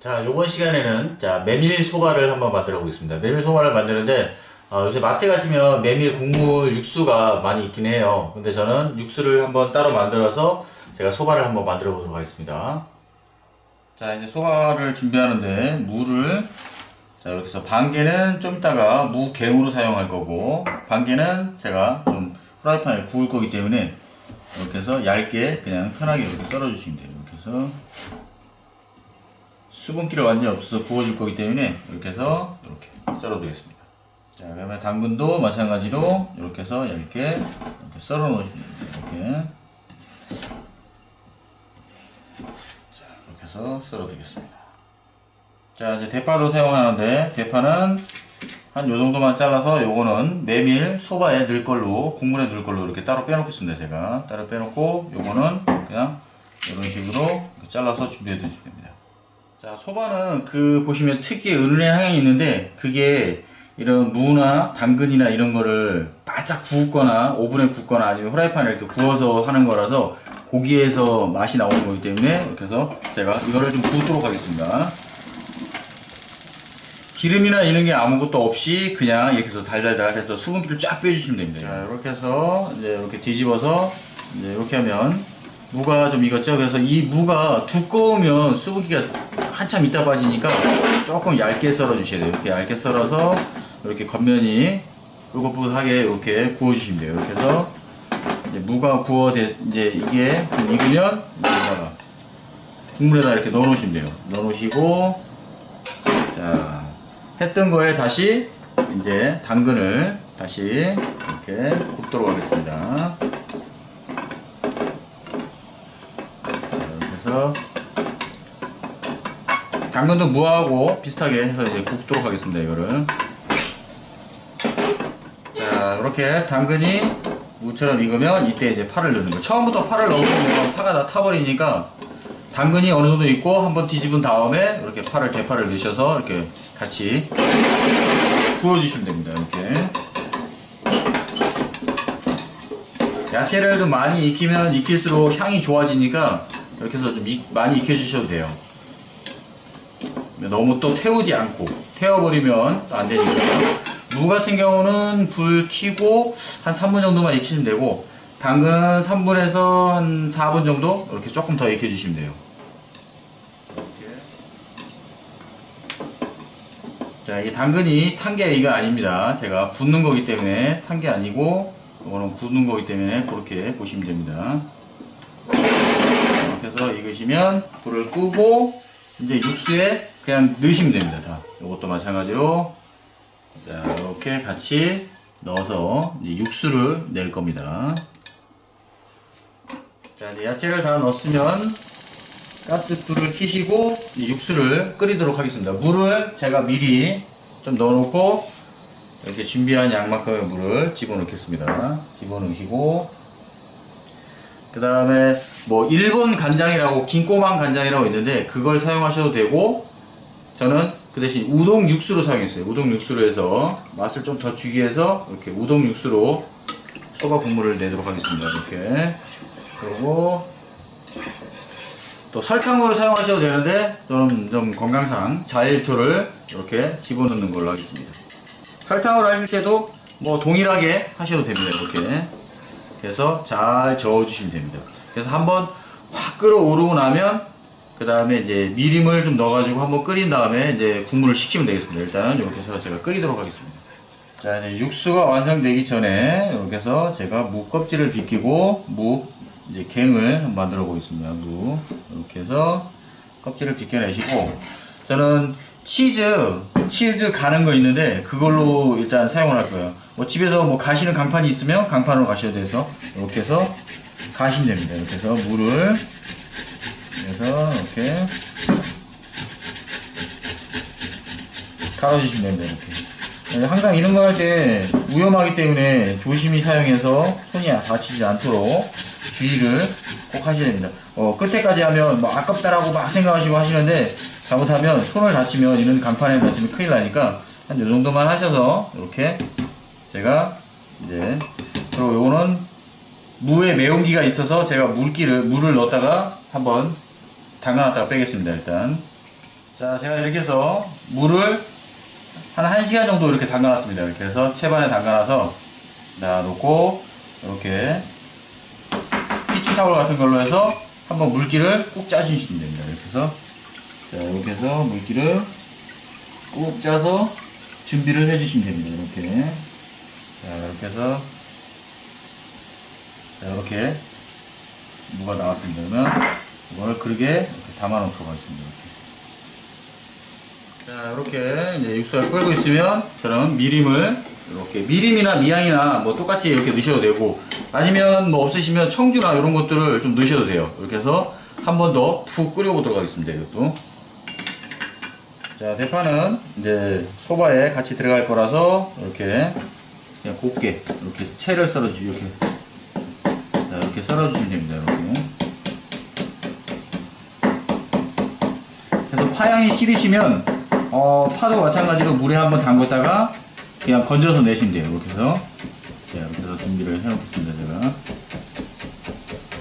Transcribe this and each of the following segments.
자, 요번 시간에는 메밀 소바를 한번 만들어 보겠습니다. 메밀 소바를 만드는데 요새 마트 가시면 메밀 국물 육수가 많이 있긴 해요. 근데 저는 육수를 한번 따로 만들어서 제가 소바를 한번 만들어 보도록 하겠습니다. 자, 이제 소바를 준비하는데 물을 이렇게 해서 반 개는 좀 이따가 무갱으로 사용할 거고, 반 개는 제가 좀 프라이팬에 구울 거기 때문에 이렇게 해서 얇게 그냥 편하게 이렇게 썰어 주시면 돼요. 이렇게 해서 수분기를 완전히 없어서 구워줄 거기 때문에 이렇게 해서 이렇게 썰어 두겠습니다. 자, 그다음에 당근도 마찬가지로 이렇게 해서 얇게 이렇게 썰어 놓으시면 돼요. 자, 이렇게 해서 썰어 두겠습니다. 자, 이제 대파도 사용하는데, 대파는 한 요 정도만 잘라서 요거는 메밀 소바에 넣을 걸로, 국물에 넣을 걸로 이렇게 따로 빼놓겠습니다. 제가 따로 빼놓고 요거는 그냥 이런 식으로 잘라서 준비해 두시면 됩니다. 자, 소바는 보시면 특유의 은은한 향이 있는데, 그게 이런 무나 당근이나 이런 거를 바짝 구웠거나 오븐에 굽거나 아니면 후라이팬에 이렇게 구워서 하는 거라서 고기에서 맛이 나오는 거기 때문에, 이렇게 해서 제가 이거를 좀 굽도록 하겠습니다. 기름이나 이런 게 아무것도 없이 그냥 이렇게 해서 달달달 해서 수분기를 쫙 빼주시면 됩니다. 자, 이렇게 해서 이제 이렇게 뒤집어서 이제 이렇게 하면 무가 좀 익었죠. 그래서 이 무가 두꺼우면 수분기가 한참 있다 빠지니까 조금 얇게 썰어 주셔야 돼요. 이렇게 얇게 썰어서 이렇게 겉면이 붉긋붉긋하게 이렇게 구워 주시면 돼요. 이렇게 해서 이제 무가 이제 이게 좀 익으면 여기다가 국물에다 이렇게 넣어 놓으시면 돼요. 넣어 놓으시고, 자, 했던 거에 다시 이제 당근을 다시 이렇게 굽도록 하겠습니다. 이렇게 해서 당근도 무하고 비슷하게 해서 이제 굽도록 하겠습니다. 이거를. 자, 이렇게 당근이 무처럼 익으면 이때 이제 파를 넣는 거예요. 처음부터 파를 넣으면 파가 다 타버리니까 당근이 어느 정도 익고 한번 뒤집은 다음에 이렇게 대파를 넣으셔서 이렇게 같이 구워주시면 됩니다. 이렇게 야채를 좀 많이 익히면 익힐수록 향이 좋아지니까 이렇게 해서 좀 많이 익혀주셔도 돼요. 너무 또 태우지 않고, 태워버리면 안 되니까. 무 같은 경우는 불 켜고 한 3분 정도만 익히시면 되고, 당근은 3분에서 한 4분 정도 이렇게 조금 더 익혀주시면 돼요. 자, 이게 당근이 탄 게 이거 아닙니다. 제가 붓는 거기 때문에 탄 게 아니고, 이거는 붓는 거기 때문에 그렇게 보시면 됩니다. 이렇게 해서 익으시면 불을 끄고 이제 육수에 그냥 넣으시면 됩니다. 다. 이것도 마찬가지로 자, 이렇게 같이 넣어서 이제 육수를 낼 겁니다. 자, 이제 야채를 다 넣었으면 가스불을 켜시고 육수를 끓이도록 하겠습니다. 물을 제가 미리 좀 넣어놓고 이렇게 준비한 양만큼의 물을 집어넣겠습니다. 집어넣으시고, 그 다음에 뭐 일본 간장이라고, 김꼬만 간장이라고 있는데 그걸 사용하셔도 되고, 저는 그 대신 우동 육수로 사용했어요. 우동 육수로 해서 맛을 좀 더 주기 위해서 이렇게 우동 육수로 소바 국물을 내도록 하겠습니다. 이렇게. 그리고 또 설탕을 사용하셔도 되는데 저는 좀 건강상 자일토를 이렇게 집어넣는 걸로 하겠습니다. 설탕으로 하실 때도 뭐 동일하게 하셔도 됩니다. 이렇게 그래서 잘 저어주시면 됩니다. 그래서 한번 확 끓어오르고 나면 그 다음에 이제 미림을 좀 넣어가지고 한번 끓인 다음에 이제 국물을 식히면 되겠습니다. 일단 이렇게 해서 제가 끓이도록 하겠습니다. 자, 이제 육수가 완성되기 전에 이렇게 해서 제가 무 껍질을 벗기고 이제 갱을 만들어 보겠습니다. 무 이렇게 해서 껍질을 벗겨내시고, 저는 치즈 가는 거 있는데 그걸로 일단 사용을 할 거예요. 뭐 집에서 뭐 가시는 강판이 있으면 강판으로 가셔야 돼서 이렇게 해서 가시면 됩니다. 이렇게 해서 물을 해서 이렇게 갈아주시면 됩니다. 이렇게. 항상 이런 거 할 때 위험하기 때문에 조심히 사용해서 손이 다치지 않도록 주의를 꼭 하셔야 됩니다. 끝에까지 하면 뭐 아깝다라고 막 생각하시고 하시는데, 잘못하면 손을 다치면, 이런 강판에 다치면 큰일 나니까 한 요 정도만 하셔서 이렇게 제가 이제, 그리고 요거는 무에 매운기가 있어서 제가 물을 넣었다가 한번 담가놨다가 빼겠습니다. 일단 자, 제가 이렇게 해서 물을 한 1시간 정도 이렇게 담가놨습니다. 이렇게 해서 채반에 담가놔서 놓고 이렇게 키친타올 같은 걸로 해서 한번 물기를 꾹 짜주시면 됩니다. 이렇게 해서 자, 이렇게 해서 물기를 꾹 짜서 준비를 해주시면 됩니다. 이렇게 자, 이렇게 해서 자, 이렇게 무가 나왔습니다. 그러면 이걸 그릇에 이렇게 담아 놓도록 하겠습니다. 이렇게. 자, 이렇게 이제 육수가 끓고 있으면 저는 미림을 이렇게 미림이나 미양이나 뭐 똑같이 이렇게 넣으셔도 되고 아니면 뭐 없으시면 청주나 이런 것들을 좀 넣으셔도 돼요. 이렇게 해서 한 번 더 푹 끓여보도록 하겠습니다. 이것도. 자, 대파는 이제 소바에 같이 들어갈 거라서 이렇게 그냥 곱게 이렇게 채를 썰어주시고 이렇게 자, 이렇게 썰어주시면 됩니다. 이렇게. 그래서 파향이 싫으시면 파도 마찬가지로 물에 한번 담갔다가 그냥 건져서 내시면 돼요. 이렇게 해서 자, 이렇게 해서 준비를 해 놓겠습니다. 제가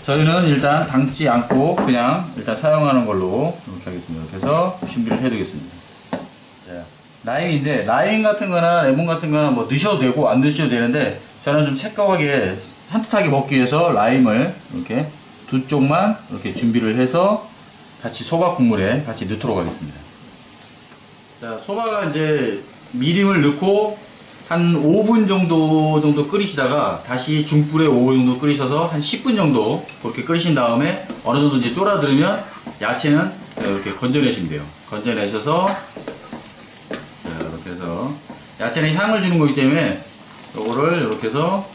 저희는 일단 담지 않고 그냥 일단 사용하는 걸로 이렇게 하겠습니다. 이렇게 해서 준비를 해 두겠습니다. 자, 라임인데 라임 같은 거나 레몬 같은 거나 뭐 넣으셔도 되고 안 넣으셔도 되는데 저는 좀 새까맣게 산뜻하게 먹기 위해서 라임을 이렇게 두 쪽만 이렇게 준비를 해서 같이 소바 국물에 같이 넣도록 하겠습니다. 자, 소바가 이제 미림을 넣고 한 5분 정도 끓이시다가 다시 중불에 5분 정도 끓이셔서 한 10분 정도 그렇게 끓이신 다음에 어느 정도 이제 쫄아들으면 야채는 이렇게 건져내시면 돼요. 건져내셔서 자, 이렇게 해서 야채는 향을 주는 거기 때문에 요거를 이렇게 해서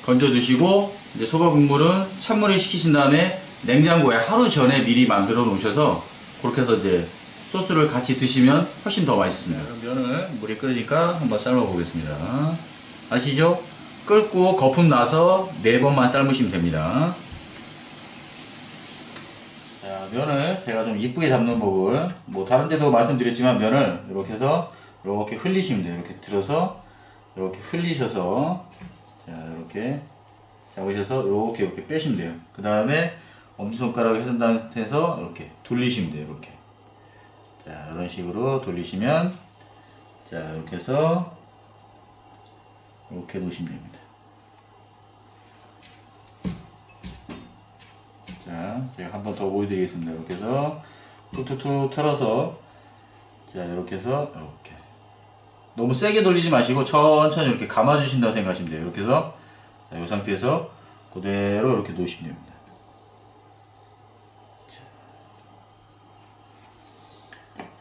건져 두시고 이제 소바 국물은 찬물에 식히신 다음에 냉장고에 하루 전에 미리 만들어 놓으셔서 그렇게 해서 이제 소스를 같이 드시면 훨씬 더 맛있습니다. 면을 물이 끓으니까 한번 삶아 보겠습니다. 아시죠? 끓고 거품 나서 4번만 삶으시면 됩니다. 자, 면을 제가 좀 이쁘게 잡는 법을 뭐 다른 데도 말씀드렸지만 면을 이렇게 해서 이렇게 흘리시면 돼요. 이렇게 들어서 이렇게 흘리셔서 자, 이렇게 잡으셔서 이렇게 빼시면 돼요. 그 다음에 엄지손가락을 해준 상태에서 이렇게 돌리시면 돼요. 이렇게 자, 이런 식으로 돌리시면 자, 이렇게 해서 이렇게 놓으시면 됩니다. 자, 제가 한 번 더 보여드리겠습니다. 이렇게 해서 툭툭툭 털어서 자, 이렇게 해서 이렇게 너무 세게 돌리지 마시고 천천히 이렇게 감아주신다고 생각하시면 돼요. 이렇게 해서 자, 이 상태에서 그대로 이렇게 놓으시면 됩니다.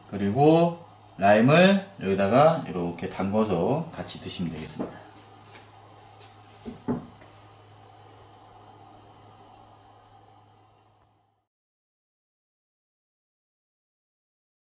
그리고 라임을 여기다가 이렇게 담궈서 같이 드시면 되겠습니다.